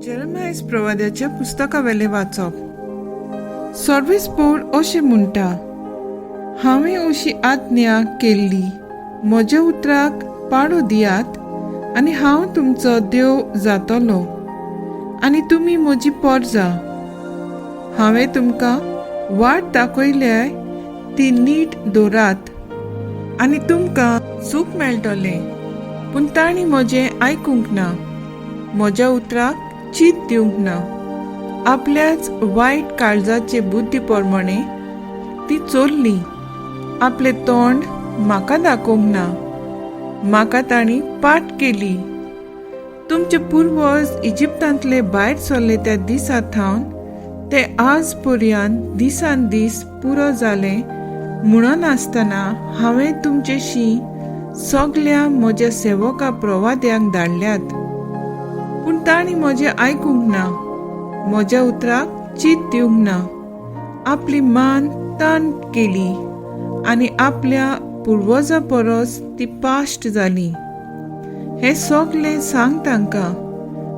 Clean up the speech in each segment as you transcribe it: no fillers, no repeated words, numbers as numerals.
Jeremiah प्रवाद्याच्या पुस्तकावेले वाचप. सर्वेस्पोर अशें म्हणटा, हांवें अशी आज्ञा केल्ली, म्हज्या उतराक पाडो दियात आनी हांव तुमचो देव जातलो आनी तुमी म्हजी परजा. हांवें तुमकां वाट दाखयल्याय ती नीट दवरात आनी तुमकां सूख मेळटलें. पूण तांणी म्हजें आयकूंक ना, म्हज्या उतराक चीत दिवंक ना. आपल्याच वायट काळजाचे बुद्धी प्रमाणे ती चोरली. आपले तोंड म्हाका दाखोवंक ना. म्हाका तांणी पाट केली. तुमचे पुर्वज इजिप्तांतले भायर सरले त्या दिसा थावन ते आज पर्यंत दिसान दीस पुरो जाले म्हणून आसतना हांवें तुमचेशी सगळ्या म्हज्या सेवका प्रवाद्यांक धाडल्यात. पूण तांणी म्हजें आयकूंक ना, म्हज्या उतराक चीत दिवंक ना. आपली मान ताण केली आनी आपल्या पुर्वजां परस ती पाश्ट जाली. हे सगळें सांग तांकां,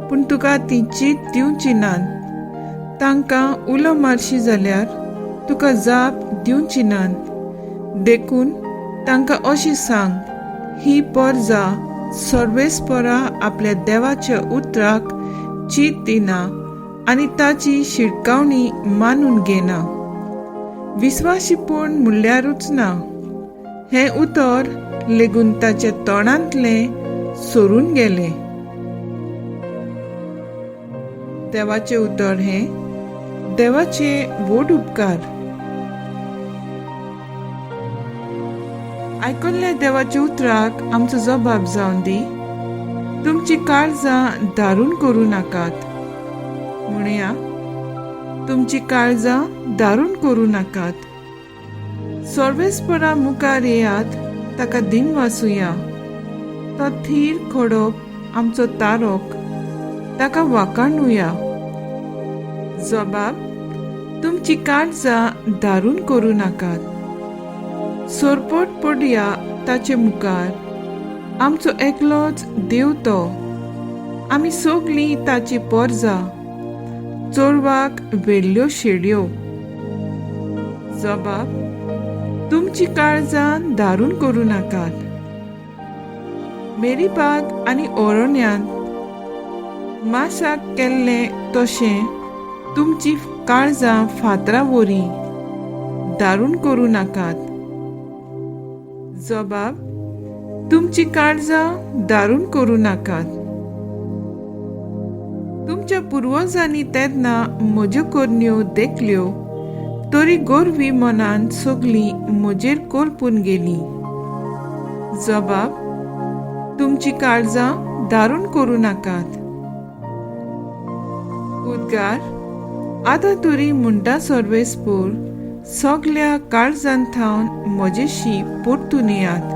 पूण तुका ती चीत दिवची नात. तांकां उलो मारशी जाल्यार तुका जाप दिवची नात. देखून तांकां अशी सांग, ही परजा सर्वेस्परा आपल्या देवाच्या उतराक चीत दिना आनी ताची शिटकावणी मानून घेना. विस्वाशीपण म्हणल्यारूच ना. हें उतर लेगून ताच्या तोंडांतलें सोरून गेलें. देवाचें उतर हें देवाचे व्हड उपकार. आयकल्ल्या देवाच्या उतराक आमचो जबाब जावन दी. तुमची काळजां दारून करूं नाकात. म्हणया, तुमची काळजां दारून करूं नाकात. सर्वेस्परा मुखार येयात, ताका दिन वासुया. तो थीर खडप आमचो तारक, ताका वाखाणुया. जबाब, तुमची काळजां दारून करूं नाकात. सोरपट पडया ताचे मुखार. आमचो एकलोच देव तो. आमी सगळीं ताची परजा, चोरवाक वेल्ल्यो शेडयो. जबाब, तुमची काळजां दारून करूं नाकात. मेरीबाग आनी ओरोण्यांत माशाक केल्लें तशें तुमची काळजां फातरां वरी दारून करूं नाकात. जबाब, तुमची काळजां दारून करूं नाकात. तुमच्या पुर्वजांनी तेन्ना म्हज्यो करण्यो देखल्यो, तरी गोरवी मनान सगळीं म्हजेर कोलपून गेली. जबाब, तुमची काळजां दारून करूं नाकात. उद्गार, आतां तरी म्हणटा सर्वेस्पोर, सगळ्या काळजां थावन म्हजेशी परतून येयात,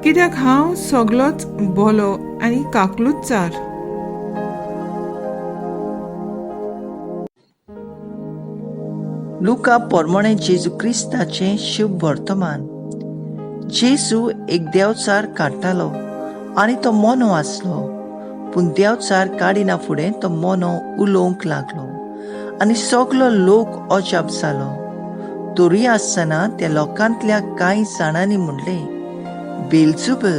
कित्याक हांव सगळोच बोलो आनी काकलुचार. लुका पोरमोणे जेजू क्रिस्ताचें शुभ वर्तमान. जेजू एक देंवचार काडटालो आनी तो मोनो आसलो. पूण देंवचार काडिना फुडें तो मोनो उलोवंक लागलो आनी सगलो लोक अजाप जालो. तरी आसतना त्या लोकांतल्या कांय जाणांनी म्हणलें, बेलझुबूल,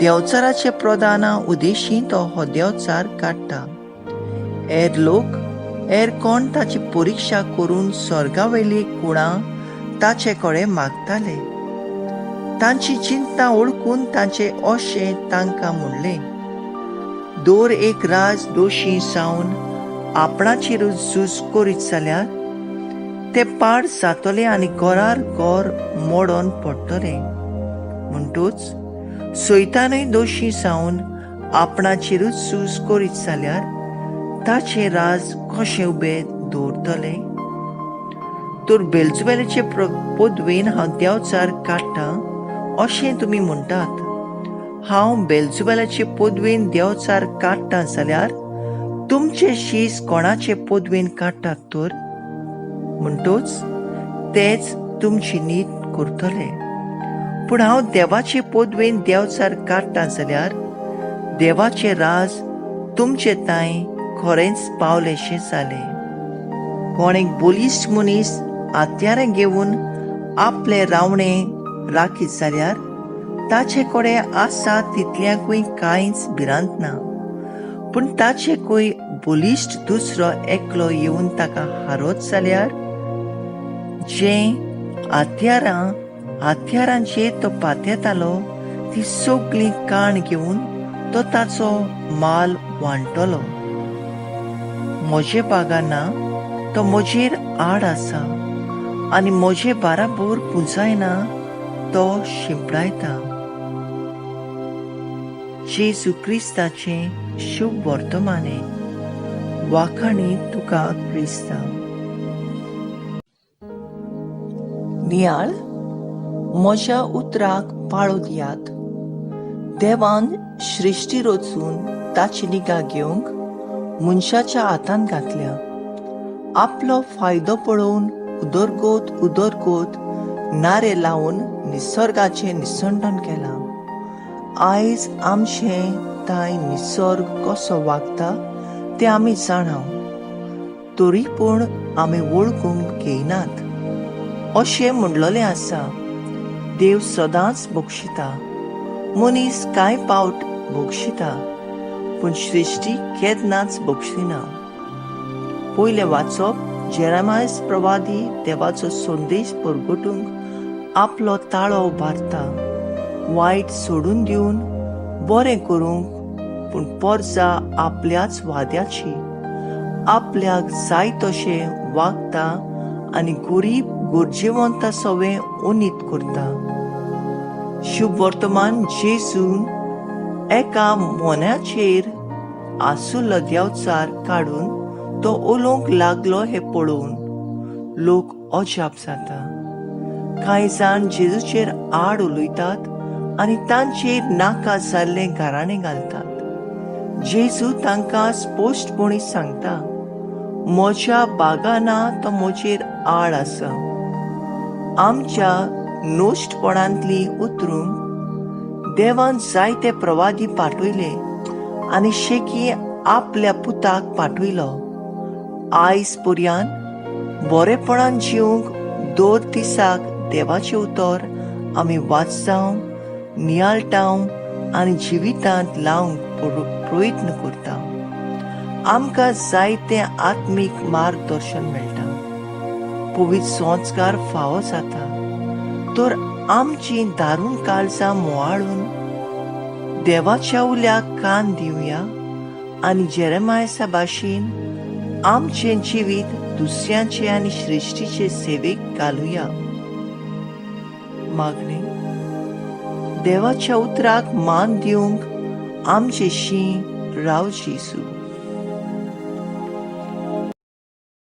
देंवचाराचे प्रधाना उद्देशीं तो हो देंवचार काडटा. हेर कोण ताची परिक्षा करून स्वर्गावेली कुणां ताचे कडेन मागताले. तांची चिंता ओळखून तांचे अशें तांकां म्हणलें, दोर एक राज दोशी जावन आपणाचेरूच झूज करीत जाल्यार ते पाड जातले आनी घोरार घोर मोडोन पडटले. म्हणटूच सैतानूय दोशी जावन आपणाचेरूच झूज करीत जाल्यार ताचे राज कशें उबें दवरतले. तर बेलझुबेलाचे पदवेन हांव देंवचार काडटां अशें तुमी म्हणटात. हांव बेलझुबेलाचे पदवेन देंवचार काडटां जाल्यार तुमचे शीस कोणाचे पदवेन काडटात तर? म्हणटूच तेच तुमची नीत करतले. पूण हांव देवाचे पदवेन देंवचार काडटां जाल्यार देवाचे राज तुमचे ताय खरेंच पावलेशें जालें. कोण एक बोलिश्ट मनीस हात्यारें घेवन आपले रावणें राखीत जाल्यार ताचे कडेन आसा तितल्याकूय कांयच भिरांत ना. पूण ताचेकूय बोलिश्ट दुसरो एकलो येवन ताका हारोत जाल्यार जे हात्यारांचेर तो पातयतालो ती सगळी काण घेवन तो ताचो माल वांटतलो. म्हजे बागाना तो म्हजेर आड आसा आनी म्हजे बाराबोर पुंजायना तो शिंपडायता. जेजू क्रिस्ताचें शुभ वर्तमाने. वाखाणी तुका क्रिस्ता. नियाळ म्हज्या उतराक पाळो दियात. देवान सृश्टी रचून ताची निगा घेवंक मनशाच्या हातांत घातल्या. आपलो फायदो पळोवन उदरगत नारे लावन निसर्गाचें निसंडन केलां. आयज आमचें ताय निसर्ग कसो वागता तें आमी जाणाव, तरी पूण आमी वळखूंक घेयनात. अशें म्हणलोलें आसा, देव सदांच बक्षिता, मनीस कांय पावट बक्षिता, पूण सृश्टी केन्नाच बक्षिना. पयलें वाचप जेरेमायस प्रवादी देवाचो संदेश परगटूंक आपलो ताळो उबारता. वायट सोडून दिवन बरें करूंक, पूण परजा आपल्याच वाद्याची. आपल्याक जाय तशें वागता आनी गरीब गरजेवंत सवें उनीत करता. शुभ वर्तमान जेजून एका मोन्याचेर आसुल्लो देंवचार काडून तो उलोवंक लागलो हें पळोवन लोक अजाप जाता. कांय जाण जेजूचेर आड उलयतात आनी तांचेर नाका जाल्लें गाराणें घालतात. जेजू तांकां स्पश्टपणी सांगता, म्हज्या बागाना तो म्हजेर आड आसा. आमच्या नोश्टपणांतली उतरूंक देवान जायते प्रवादी पाठयले आनी शेकी आपल्या पुताक पाठयलो. आयज पर्यंत बरेपणान जिवंक दर दिसाक देवाचें उतर आमी वाचतांव, नियाळटांव आनी जिवितांत लावंक प्रयत्न करता. आमकां जायतें आत्मीक मार्गदर्शन मेळटा, पवित्र संस्कार फावो जाता. तर आमची दारूण काळजां मोवाळून देवाच्या उल्याक कान दिवया आनी जेरेमायसा भाशेन आमचें जिवीत दुसऱ्यांचे आनी सृश्टीचे सेवेक घालुया. मागणें. देवाच्या उतराक मान दिवंक आमचेशी राव जेजू.